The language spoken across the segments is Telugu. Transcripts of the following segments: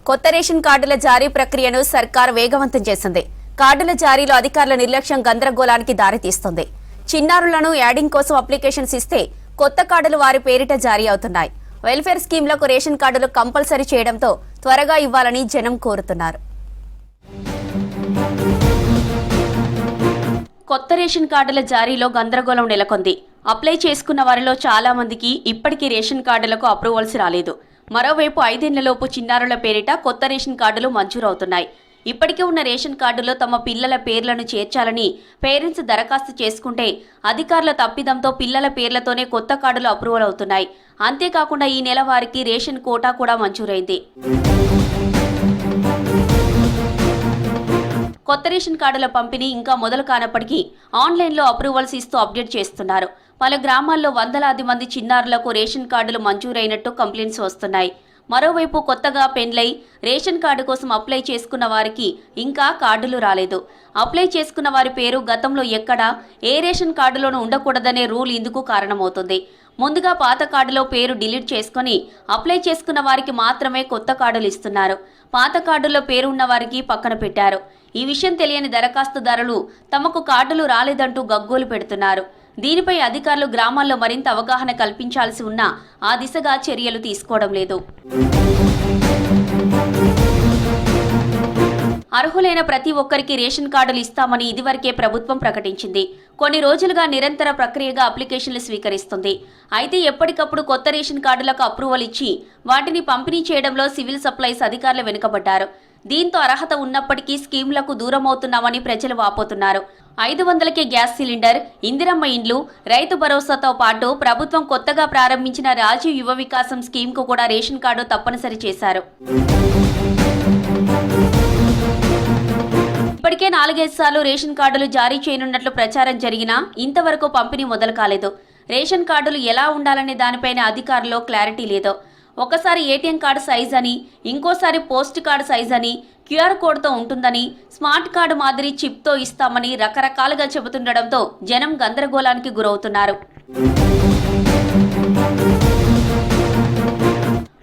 కొత్త రేషన్ కార్డుల జారీ ప్రక్రియను సర్కార్ వేగవంతం చేసింది. కార్డుల జారీలో అధికారుల నిర్లక్ష్యం గందరగోళానికి దారితీస్తుంది. చిన్నారులను యాడింగ్ కోసం అప్లికేషన్స్ ఇస్తే కొత్త కార్డులు వారి పేరిట జారీ అవుతున్నాయి. వెల్ఫేర్ స్కీమ్లకు రేషన్ కార్డులు కంపల్సరీ చేయడంతో త్వరగా ఇవ్వాలని జనం కోరుతున్నారు. కొత్త రేషన్ కార్డుల జారీలో గందరగోళం నెలకొంది. అప్లై చేసుకున్న వారిలో చాలా మందికి ఇప్పటికీ రేషన్ కార్డులకు అప్రూవల్స్ రాలేదు. మరోవైపు 5 ఏళ్లలోపు చిన్నారుల పేరిట కొత్త రేషన్ కార్డులు మంజూరవుతున్నాయి. ఇప్పటికే ఉన్న రేషన్ కార్డులో తమ పిల్లల పేర్లను చేర్చాలని పేరెంట్స్ దరఖాస్తు చేసుకుంటే అధికారుల తప్పిదంతో పిల్లల పేర్లతోనే కొత్త కార్డులు అప్రూవల్ అవుతున్నాయి. అంతేకాకుండా ఈ నెల వారికి రేషన్ కోటా కూడా మంజూరైంది. కొత్త రేషన్ కార్డుల పంపిణీ ఇంకా మొదలు కానప్పటికీ ఆన్లైన్లో అప్రూవల్స్ ఇస్తూ అప్డేట్ చేస్తున్నారు. పలు గ్రామాల్లో వందలాది మంది చిన్నారులకు రేషన్ కార్డులు మంజూరైనట్టు కంప్లైంట్స్ వస్తున్నాయి. మరోవైపు కొత్తగా పెండ్లై రేషన్ కార్డు కోసం అప్లై చేసుకున్న వారికి ఇంకా కార్డులు రాలేదు. అప్లై చేసుకున్న వారి పేరు గతంలో ఎక్కడా ఏ రేషన్ కార్డులోనూ ఉండకూడదనే రూల్ ఇందుకు కారణమవుతుంది. ముందుగా పాత కార్డులో పేరు డిలీట్ చేసుకుని అప్లై చేసుకున్న వారికి మాత్రమే కొత్త కార్డులు ఇస్తున్నారు. పాత కార్డుల్లో పేరు ఉన్న వారికి పక్కన పెట్టారు. ఈ విషయం తెలియని దరఖాస్తుదారులు తమకు కార్డులు రాలేదంటూ గగ్గోలు పెడుతున్నారు. దీనిపై అధికారులు గ్రామాల్లో మరింత అవగాహన కల్పించాల్సి ఉన్నా ఆ దిశగా చర్యలు తీసుకోవడం లేదు. అర్హులైన ప్రతి ఒక్కరికి రేషన్ కార్డులు ఇస్తామని ఇదివరకే ప్రభుత్వం ప్రకటించింది. కొన్ని రోజులుగా నిరంతర ప్రక్రియగా అప్లికేషన్లు స్వీకరిస్తుంది. అయితే ఎప్పటికప్పుడు కొత్త రేషన్ కార్డులకు అప్రూవల్ ఇచ్చి వాటిని పంపిణీ చేయడంలో సివిల్ సప్లైస్ అధికారులు వెనుకబడ్డారు. దీంతో అర్హత ఉన్నప్పటికీ స్కీమ్లకు దూరమవుతున్నామని ప్రజలు వాపోతున్నారు. 500కే గ్యాస్ సిలిండర్, ఇందిరమ్మ ఇండ్లు, రైతు భరోసాతో పాటు ప్రభుత్వం కొత్తగా ప్రారంభించిన రాజీవ్ యువ వికాసం స్కీమ్కు కూడా రేషన్ కార్డు తప్పనిసరి చేశారు. ఇప్పటికే 4-5 సార్లు రేషన్ కార్డులు జారీ చేయనున్నట్లు ప్రచారం జరిగినా ఇంతవరకు పంపిణీ మొదలు కాలేదు. రేషన్ కార్డులు ఎలా ఉండాలనే దానిపైన అధికారుల్లో క్లారిటీ లేదు. ఒకసారి ఏటీఎం కార్డు సైజ్ అని, ఇంకోసారి పోస్ట్ కార్డు సైజ్ అని, క్యూఆర్ కోడ్తో ఉంటుందని, స్మార్ట్ కార్డు మాదిరి చిప్తో ఇస్తామని రకరకాలుగా చెబుతుండటంతో జనం గందరగోళానికి గురవుతున్నారు.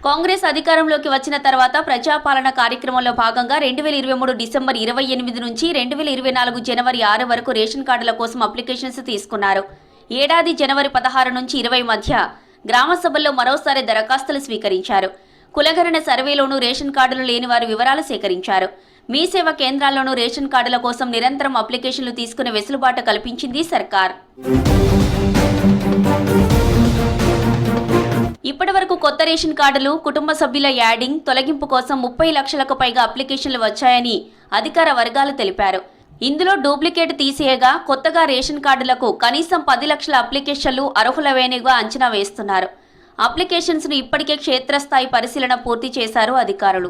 కాంగ్రెస్ అధికారంలోకి వచ్చిన తర్వాత ప్రజాపాలన కార్యక్రమంలో భాగంగా 2023 డిసెంబర్ 28 నుంచి 2024 జనవరి 6 వరకు రేషన్ కార్డుల కోసం అప్లికేషన్స్ తీసుకున్నారు. ఏడాది జనవరి 16 నుంచి 20 మధ్య గ్రామ సభల్లో మరోసారి దరఖాస్తులు స్వీకరించారు. కులగణన సర్వేలోనూ రేషన్ కార్డులు లేని వారి వివరాలు సేకరించారు. మీ సేవ కేంద్రాల్లోనూ రేషన్ కార్డుల కోసం నిరంతరం అప్లికేషన్లు తీసుకునే వెసులుబాటు కల్పించింది సర్కార్. ఇప్పటి వరకు కొత్త రేషన్ కార్డులు, కుటుంబ సభ్యుల యాడింగ్, తొలగింపు కోసం 30 లక్షలకు పైగా అప్లికేషన్లు వచ్చాయని అధికార వర్గాలు తెలిపారు. ఇందులో డూప్లికేట్ తీసేయగా కొత్తగా రేషన్ కార్డులకు కనీసం 10 లక్షల అప్లికేషన్లు అర్హులవేనిగా అంచనా వేస్తున్నారు. అప్లికేషన్స్ ను ఇప్పటికే క్షేత్రస్థాయి పరిశీలన పూర్తి చేశారు అధికారులు.